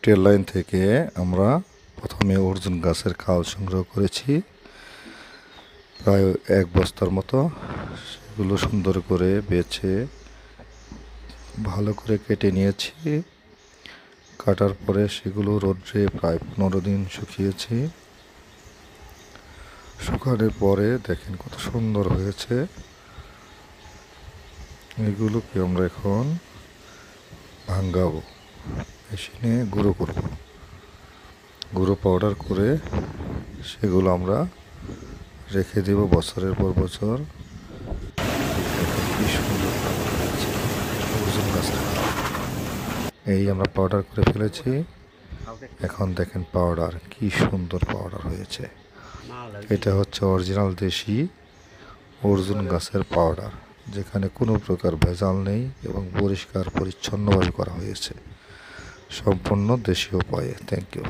Trail line থেকে আমরা প্রথমে অর্জুন গাছের খাল সংগ্রহ করেছি প্রায় 1 বস্তার মতো। সেগুলো সুন্দর করে বেছে ভালো করে কেটে নিয়েছি। কাটার পরে সেগুলো রোদ্রে প্রায় 15 দিন শুকিয়েছি। শুকানোর পরে দেখেন কত সুন্দর হয়েছে। এগুলোকে আমরা এখন ভাঙাবো, মেশিনে গুঁড়ো করব। গুঁড়ো পাউডার করে সেগুলো আমরা রেখে দেব বছরের পর বছর। কি সুন্দর অর্জুন গাছের এই আমরা পাউডার করে ফেলেছি। এখন দেখেন পাউডার কি সুন্দর পাউডার হয়েছে। এটা হচ্ছে অরিজিনাল দেশি অর্জুন গাছের পাউডার, যেখানে কোনো প্রকার ভেজাল নেই এবং পরিষ্কার পরিচ্ছন্নভাবে করা হয়েছে, সম্পূর্ণ দেশীয় উপায়ে। Thank you.